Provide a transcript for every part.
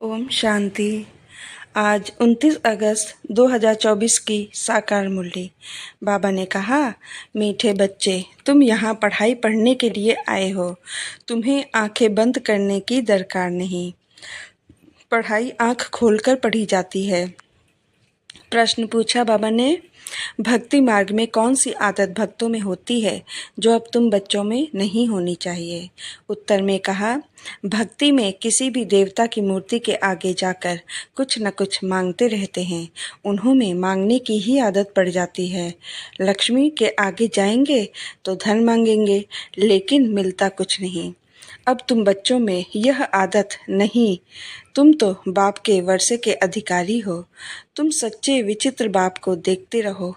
ओम शांति। आज 29 अगस्त 2024 की साकार मुरली। बाबा ने कहा, मीठे बच्चे, तुम यहाँ पढ़ाई पढ़ने के लिए आए हो। तुम्हें आंखें बंद करने की दरकार नहीं। पढ़ाई आंख खोलकर पढ़ी जाती है। प्रश्न पूछा बाबा ने, भक्ति मार्ग में कौन सी आदत भक्तों में होती है जो अब तुम बच्चों में नहीं होनी चाहिए? उत्तर में कहा, भक्ति में किसी भी देवता की मूर्ति के आगे जाकर कुछ न कुछ मांगते रहते हैं। उन्हों में मांगने की ही आदत पड़ जाती है। लक्ष्मी के आगे जाएंगे तो धन मांगेंगे, लेकिन मिलता कुछ नहीं। अब तुम बच्चों में यह आदत नहीं। तुम तो बाप के वर्षे के अधिकारी हो। तुम सच्चे विचित्र बाप को देखते रहो।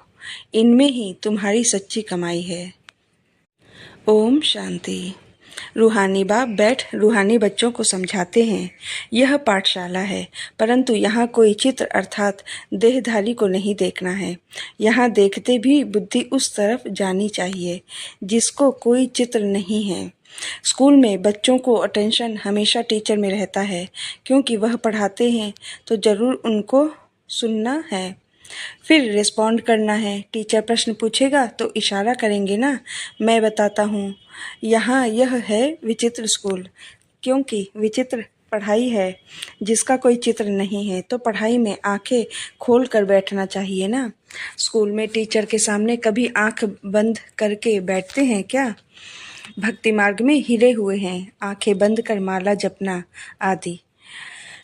इनमें ही तुम्हारी सच्ची कमाई है। ओम शांति। रूहानी बाप बैठ रूहानी बच्चों को समझाते हैं। यह पाठशाला है, परंतु यहाँ कोई चित्र अर्थात देहधारी को नहीं देखना है। यहाँ देखते भी बुद्धि उस तरफ जानी चाहिए जिसको कोई चित्र नहीं है। स्कूल में बच्चों को अटेंशन हमेशा टीचर में रहता है, क्योंकि वह पढ़ाते हैं तो ज़रूर उनको सुनना है, फिर रिस्पॉन्ड करना है। टीचर प्रश्न पूछेगा तो इशारा करेंगे ना। मैं बताता हूँ, यहाँ यह है विचित्र स्कूल, क्योंकि विचित्र पढ़ाई है। जिसका कोई चित्र नहीं है तो पढ़ाई में आंखें खोल कर बैठना चाहिए ना। स्कूल में टीचर के सामने कभी आंख बंद करके बैठते हैं क्या? भक्ति मार्ग में हिरे हुए हैं, आंखें बंद कर माला जपना आदि।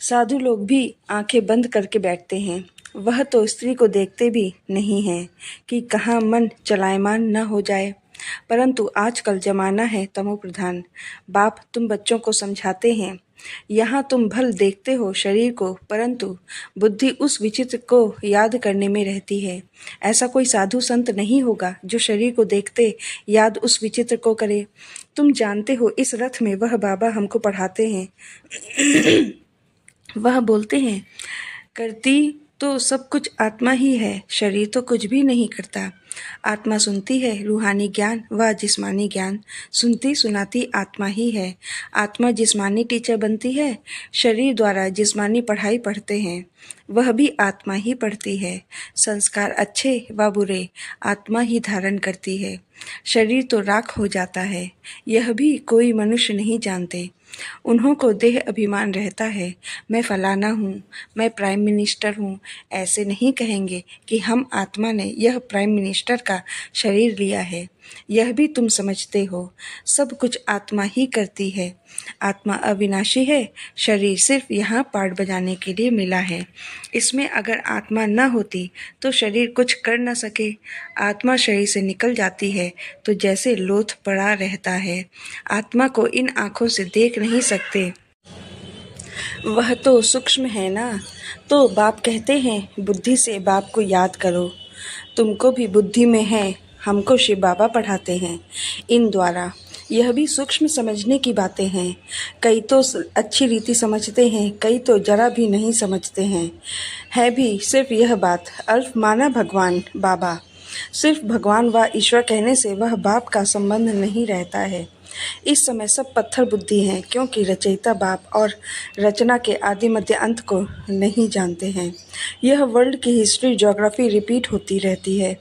साधु लोग भी आंखें बंद करके बैठते हैं। वह तो स्त्री को देखते भी नहीं हैं कि कहाँ मन चलायमान न हो जाए। परंतु आजकल जमाना है तमो प्रधान। बाप तुम बच्चों को समझाते हैं। यहाँ तुम भल देखते हो शरीर को, परंतु बुद्धि उस विचित्र को याद करने में रहती है। ऐसा कोई साधु संत नहीं होगा जो शरीर को देखते याद उस विचित्र को करे। तुम जानते हो, इस रथ में वह बाबा हमको पढ़ाते हैं। वह बोलते हैं, करती तो सब कुछ आत्मा ही है, शरीर तो कुछ भी नहीं करता। आत्मा सुनती है रूहानी ज्ञान व जिस्मानी ज्ञान, सुनती सुनाती आत्मा ही है। आत्मा जिस्मानी टीचर बनती है, शरीर द्वारा जिस्मानी पढ़ाई पढ़ते हैं, वह भी आत्मा ही पढ़ती है। संस्कार अच्छे व बुरे आत्मा ही धारण करती है। शरीर तो राख हो जाता है, यह भी कोई मनुष्य नहीं जानते। उन्हों को देह अभिमान रहता है, मैं फलाना हूँ, मैं प्राइम मिनिस्टर हूँ। ऐसे नहीं कहेंगे कि हम आत्मा ने यह प्राइम मिनिस्टर का शरीर लिया है। यह भी तुम समझते हो, सब कुछ आत्मा ही करती है। आत्मा अविनाशी है, शरीर सिर्फ यहाँ पाठ बजाने के लिए मिला है। इसमें अगर आत्मा न होती तो शरीर कुछ कर न सके। आत्मा शरीर से निकल जाती है तो जैसे लोथ पड़ा रहता है। आत्मा को इन आँखों से देख नहीं सकते, वह तो सूक्ष्म है ना। तो बाप कहते हैं, बुद्धि से बाप को याद करो। तुमको भी बुद्धि में है, हमको शिव बाबा पढ़ाते हैं। इन द्वारा यह भी सूक्ष्म समझने की बातें हैं। कई तो अच्छी रीति समझते हैं, कई तो जरा भी नहीं समझते हैं। है भी सिर्फ यह बात, अर्थ माना भगवान बाबा। सिर्फ भगवान व ईश्वर कहने से वह बाप का संबंध नहीं रहता है। इस समय सब पत्थर बुद्धि हैं, क्योंकि रचयिता बाप और रचना के आदि मध्य अंत को नहीं जानते हैं। यह वर्ल्ड की हिस्ट्री ज्योग्राफी रिपीट होती रहती है।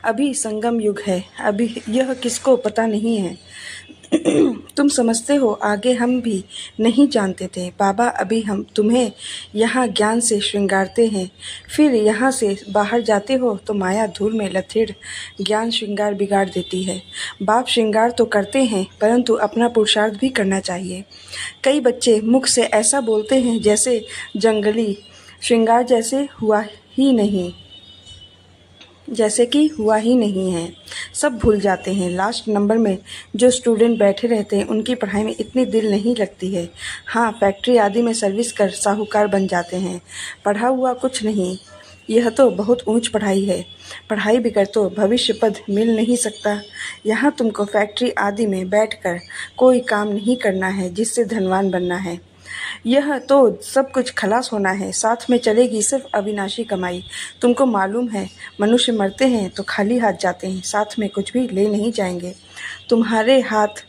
अभी संगम युग है, अभी यह किसको पता नहीं है। तुम समझते हो, आगे हम भी नहीं जानते थे। बाबा अभी हम तुम्हें यहाँ ज्ञान से श्रृंगारते हैं, फिर यहाँ से बाहर जाते हो तो माया धूल में लथेड़ ज्ञान श्रृंगार बिगाड़ देती है। बाप श्रृंगार तो करते हैं, परंतु अपना पुरुषार्थ भी करना चाहिए। कई बच्चे मुख से ऐसा बोलते हैं जैसे जंगली श्रृंगार जैसे हुआ ही नहीं है। सब भूल जाते हैं। लास्ट नंबर में जो स्टूडेंट बैठे रहते हैं उनकी पढ़ाई में इतनी दिल नहीं लगती है। हाँ, फैक्ट्री आदि में सर्विस कर साहूकार बन जाते हैं। पढ़ा हुआ कुछ नहीं, यह तो बहुत ऊंच पढ़ाई है। पढ़ाई बिगड़ तो भविष्य पद मिल नहीं सकता। यहाँ तुमको फैक्ट्री आदि में बैठकर कोई काम नहीं करना है जिससे धनवान बनना है। यह तो सब कुछ खलास होना है, साथ में चलेगी सिर्फ अविनाशी कमाई। तुमको मालूम है, मनुष्य मरते हैं तो खाली हाथ जाते हैं, साथ में कुछ भी ले नहीं जाएंगे। तुम्हारे हाथ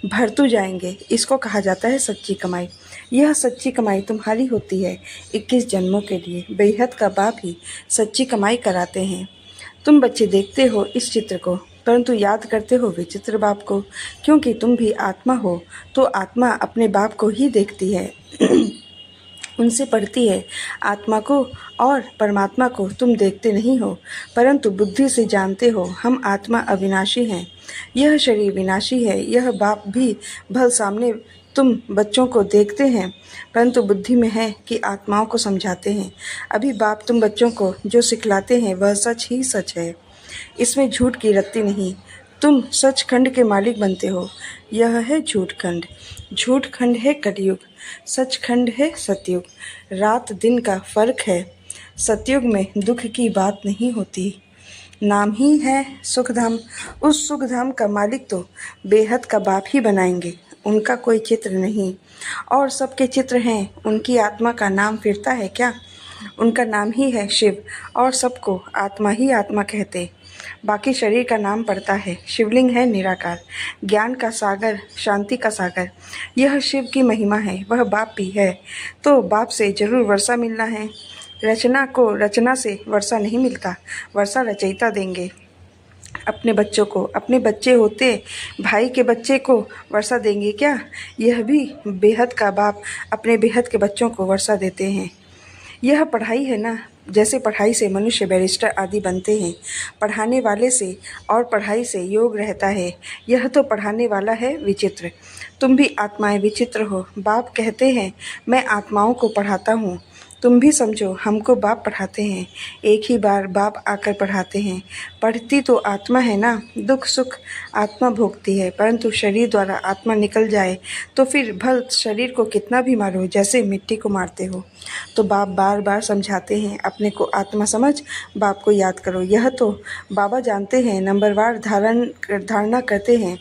भरतू जाएंगे, इसको कहा जाता है सच्ची कमाई। यह सच्ची कमाई तुम्हारी होती है 21 जन्मों के लिए। बेहद का बाप ही सच्ची कमाई कराते हैं। तुम बच्चे देखते हो इस चित्र को, परंतु याद करते हो विचित्र बाप को, क्योंकि तुम भी आत्मा हो तो आत्मा अपने बाप को ही देखती है उनसे पढ़ती है। आत्मा को और परमात्मा को तुम देखते नहीं हो, परंतु बुद्धि से जानते हो हम आत्मा अविनाशी हैं, यह शरीर विनाशी है। यह बाप भी भल सामने तुम बच्चों को देखते हैं, परंतु बुद्धि में है कि आत्माओं को समझाते हैं। अभी बाप तुम बच्चों को जो सिखलाते हैं वह सच ही सच है, इसमें झूठ की रत्ती नहीं। तुम सचखंड के मालिक बनते हो, यह है झूठखंड। झूठखंड है कलयुग, सचखंड है सतयुग। रात दिन का फर्क है। सतयुग में दुख की बात नहीं होती, नाम ही है सुखधाम। उस सुखधाम का मालिक तो बेहद का बाप ही बनाएंगे, उनका कोई चित्र नहीं। और सबके चित्र हैं, उनकी आत्मा का नाम फिरता है क्या? उनका नाम ही है शिव, और सबको आत्मा ही आत्मा कहते। बाकी शरीर का नाम पड़ता है। शिवलिंग है निराकार, ज्ञान का सागर, शांति का सागर। यह शिव की महिमा है। वह बाप भी है, तो बाप से जरूर वर्षा मिलना है। रचना को रचना से वर्षा नहीं मिलता, वर्षा रचयिता देंगे अपने बच्चों को। अपने बच्चे होते भाई के बच्चे को वर्षा देंगे क्या? यह भी बेहद का बाप अपने बेहद के बच्चों को वर्षा देते हैं। यह पढ़ाई है ना, जैसे पढ़ाई से मनुष्य बैरिस्टर आदि बनते हैं, पढ़ाने वाले से और पढ़ाई से योग रहता है। यह तो पढ़ाने वाला है विचित्र। तुम भी आत्माएं विचित्र हो। बाप कहते हैं मैं आत्माओं को पढ़ाता हूँ, तुम भी समझो हमको बाप पढ़ाते हैं। एक ही बार बाप आकर पढ़ाते हैं। पढ़ती तो आत्मा है ना, दुख सुख आत्मा भोगती है, परंतु शरीर द्वारा आत्मा निकल जाए तो फिर भल शरीर को कितना भी मारो, जैसे मिट्टी को मारते हो। तो बाप बार बार समझाते हैं अपने को आत्मा समझ, बाप को याद करो। यह तो बाबा जानते हैं, नंबरवार धारणा करते हैं।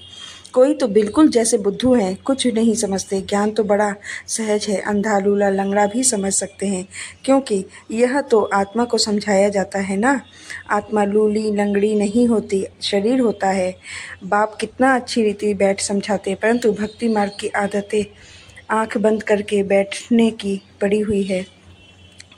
कोई तो बिल्कुल जैसे बुद्धू हैं, कुछ नहीं समझते। ज्ञान तो बड़ा सहज है, अंधा लूला लंगड़ा भी समझ सकते हैं, क्योंकि यह तो आत्मा को समझाया जाता है ना। आत्मा लूली लंगड़ी नहीं होती, शरीर होता है। बाप कितना अच्छी रीति बैठ समझाते, परंतु भक्ति मार्ग की आदतें आँख बंद करके बैठने की पड़ी हुई है,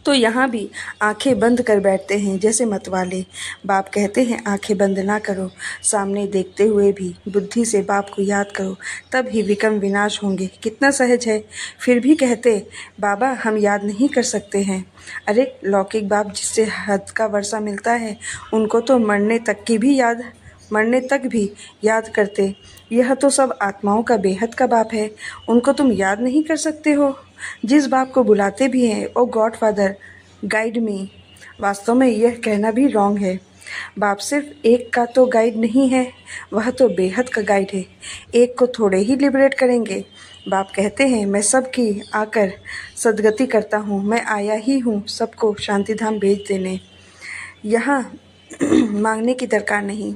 तो यहाँ भी आंखें बंद कर बैठते हैं जैसे मतवाले। बाप कहते हैं आंखें बंद ना करो, सामने देखते हुए भी बुद्धि से बाप को याद करो, तब ही विक्रम विनाश होंगे। कितना सहज है। फिर भी कहते बाबा हम याद नहीं कर सकते हैं। अरे लौकिक बाप जिससे हद का वर्षा मिलता है, उनको तो मरने तक भी याद करते। यह तो सब आत्माओं का बेहद का बाप है, उनको तुम याद नहीं कर सकते हो। जिस बाप को बुलाते भी हैं ओ गॉड फादर गाइड मी, वास्तव में यह कहना भी रॉन्ग है। बाप सिर्फ एक का तो गाइड नहीं है, वह तो बेहद का गाइड है। एक को थोड़े ही लिबरेट करेंगे। बाप कहते हैं मैं सबकी आकर सदगति करता हूँ, मैं आया ही हूँ सबको शांतिधाम भेज देने। यहाँ मांगने की दरकार नहीं।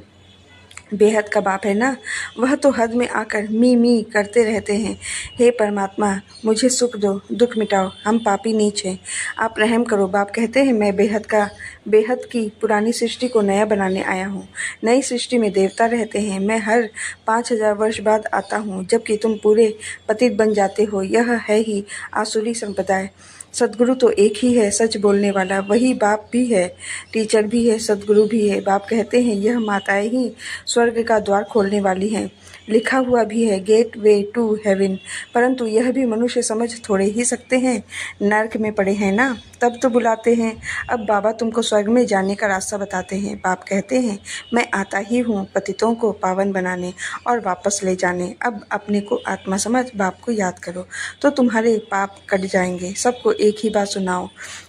बेहद का बाप है ना, वह तो हद में आकर मी करते रहते हैं। हे परमात्मा मुझे सुख दो, दुख मिटाओ, हम पापी नीच हैं, आप रहम करो। बाप कहते हैं मैं बेहद की पुरानी सृष्टि को नया बनाने आया हूँ। नई सृष्टि में देवता रहते हैं, मैं हर 5000 वर्ष बाद आता हूँ, जबकि तुम पूरे पतित बन जाते हो। यह है ही आसुरी संप्रदाय। सदगुरु तो एक ही है, सच बोलने वाला, वही बाप भी है, टीचर भी है, सदगुरु भी है। बाप कहते हैं यह माताएं ही स्वर्ग का द्वार खोलने वाली हैं। लिखा हुआ भी है गेट वे टू हेवन, परंतु यह भी मनुष्य समझ थोड़े ही सकते हैं। नर्क में पड़े हैं ना, तब तो बुलाते हैं। अब बाबा तुमको स्वर्ग में जाने का रास्ता बताते हैं। बाप कहते हैं मैं आता ही हूँ पतितों को पावन बनाने और वापस ले जाने। अब अपने को आत्मा समझ, बाप को याद करो तो तुम्हारे पाप कट जाएंगे। सबको एक ही बात सुनाओ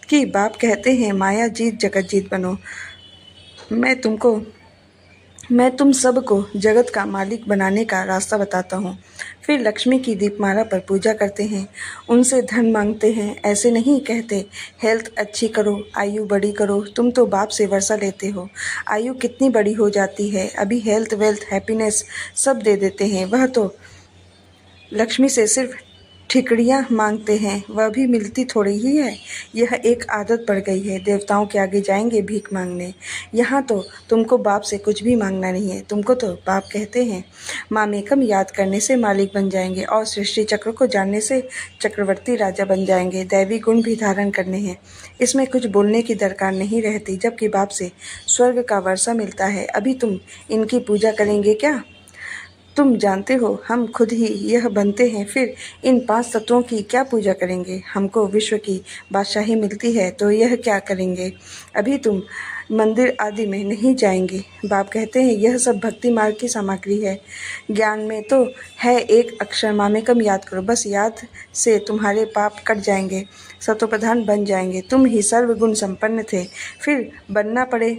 कि बाप कहते हैं माया जीत जगत जीत बनो। मैं तुम सबको जगत का मालिक बनाने का रास्ता बताता हूँ। फिर लक्ष्मी की दीपमाला पर पूजा करते हैं, उनसे धन मांगते हैं। ऐसे नहीं कहते हेल्थ अच्छी करो, आयु बड़ी करो। तुम तो बाप से वर्षा लेते हो, आयु कितनी बड़ी हो जाती है। अभी हेल्थ वेल्थ हैप्पीनेस सब दे देते हैं। वह तो लक्ष्मी से सिर्फ ठिकरियाँ मांगते हैं, वह भी मिलती थोड़ी ही है। यह एक आदत पड़ गई है। देवताओं के आगे जाएंगे भीख मांगने। यहाँ तो तुमको बाप से कुछ भी मांगना नहीं है, तुमको तो बाप कहते हैं। मामेकम याद करने से मालिक बन जाएंगे और सृष्टि चक्र को जानने से चक्रवर्ती राजा बन जाएंगे। दैवी गुण भी धारण करने हैं, इसमें कुछ बोलने की दरकार नहीं रहती। जबकि बाप से स्वर्ग का वर्षा मिलता है, अभी तुम इनकी पूजा करेंगे क्या? तुम जानते हो हम खुद ही यह बनते हैं, फिर इन 5 तत्वों की क्या पूजा करेंगे? हमको विश्व की बादशाही मिलती है तो यह क्या करेंगे? अभी तुम मंदिर आदि में नहीं जाएंगे। बाप कहते हैं यह सब भक्ति मार्ग की सामग्री है। ज्ञान में तो है एक अक्षर मामेकम याद करो, बस याद से तुम्हारे पाप कट जाएंगे, सतोप्रधान बन जाएंगे। तुम ही सर्वगुण संपन्न थे, फिर बनना पड़े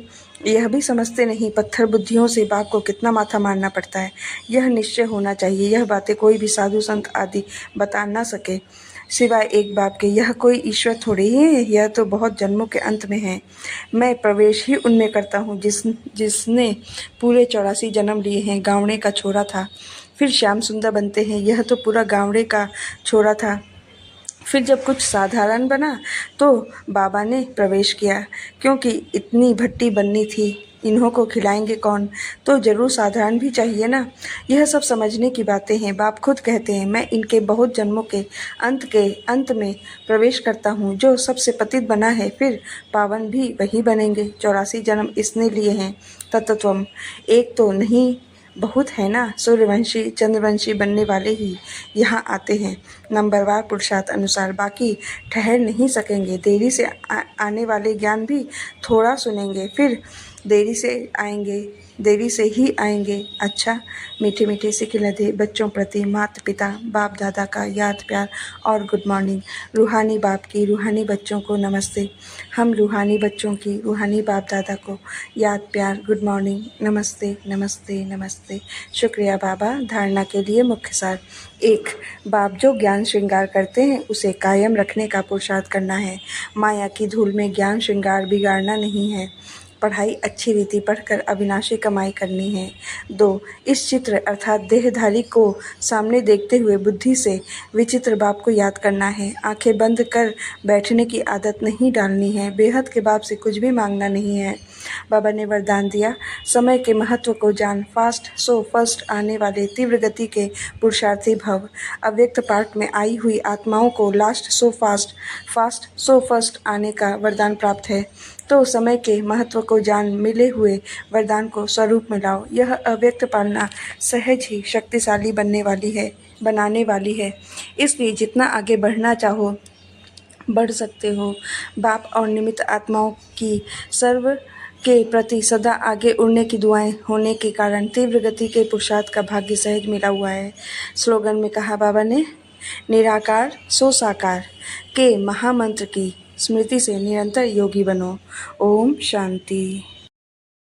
यह भी समझते नहीं। पत्थर बुद्धियों से बाप को कितना माथा मारना पड़ता है, यह निश्चय होना चाहिए। यह बातें कोई भी साधु संत आदि बता ना सके सिवाय एक बाप के। यह कोई ईश्वर थोड़े ही है, यह तो बहुत जन्मों के अंत में है। मैं प्रवेश ही उनमें करता हूँ जिसने पूरे 84 जन्म लिए हैं। गावड़े का छोरा था, फिर श्याम सुंदर बनते हैं। यह तो पूरा गावड़े का छोरा था, फिर जब कुछ साधारण बना तो बाबा ने प्रवेश किया। क्योंकि इतनी भट्टी बननी थी, इन्हों को खिलाएंगे कौन, तो जरूर साधारण भी चाहिए ना। यह सब समझने की बातें हैं। बाप खुद कहते हैं मैं इनके बहुत जन्मों के अंत में प्रवेश करता हूँ। जो सबसे पतित बना है, फिर पावन भी वही बनेंगे। 84 जन्म इसने लिए हैं। तत्वम एक तो नहीं, बहुत है ना। सूर्यवंशी चंद्रवंशी बनने वाले ही यहाँ आते हैं, नंबरवार पुरुषार्थ अनुसार। बाकी ठहर नहीं सकेंगे। देरी से आने वाले ज्ञान भी थोड़ा सुनेंगे, फिर देरी से ही आएंगे। अच्छा, मीठे मीठे से खिलते बच्चों प्रति माता पिता बाप दादा का याद प्यार और गुड मॉर्निंग। रूहानी बाप की रूहानी बच्चों को नमस्ते। हम रूहानी बच्चों की रूहानी बाप दादा को याद प्यार गुड मॉर्निंग, नमस्ते नमस्ते नमस्ते। शुक्रिया बाबा। धारणा के लिए मुख्य सार। 1, बाप जो ज्ञान श्रृंगार करते हैं उसे कायम रखने का पुरुषार्थ करना है। माया की धूल में ज्ञान श्रृंगार बिगाड़ना नहीं है। पढ़ाई अच्छी रीति पढ़कर अविनाशी कमाई करनी है। 2, इस चित्र अर्थात देहधारी को सामने देखते हुए बुद्धि से विचित्र बाप को याद करना है। आंखें बंद कर बैठने की आदत नहीं डालनी है। बेहद के बाप से कुछ भी मांगना नहीं है। बाबा ने वरदान दिया, समय के महत्व को जान, फास्ट सो फर्स्ट आने वाले तीव्र गति के पुरुषार्थी भव। अव्यक्त पार्ट में आई हुई आत्माओं को last so fast so first आने का वरदान प्राप्त है। तो समय के महत्व को जान मिले हुए वरदान को स्वरूप में लाओ। यह अव्यक्त पालना सहज ही शक्तिशाली बनाने वाली है। इसलिए जितना आगे बढ़ना चाहो बढ़ सकते हो। बाप और निमित्त आत्माओं की सर्व के प्रति सदा आगे उड़ने की दुआएं होने के कारण तीव्र गति के पुरुषार्थ का भाग्य सहज मिला हुआ है। स्लोगन में कहा बाबा ने, निराकार सो साकार के महामंत्र की स्मृति से निरंतर योगी बनो। ओम शांति।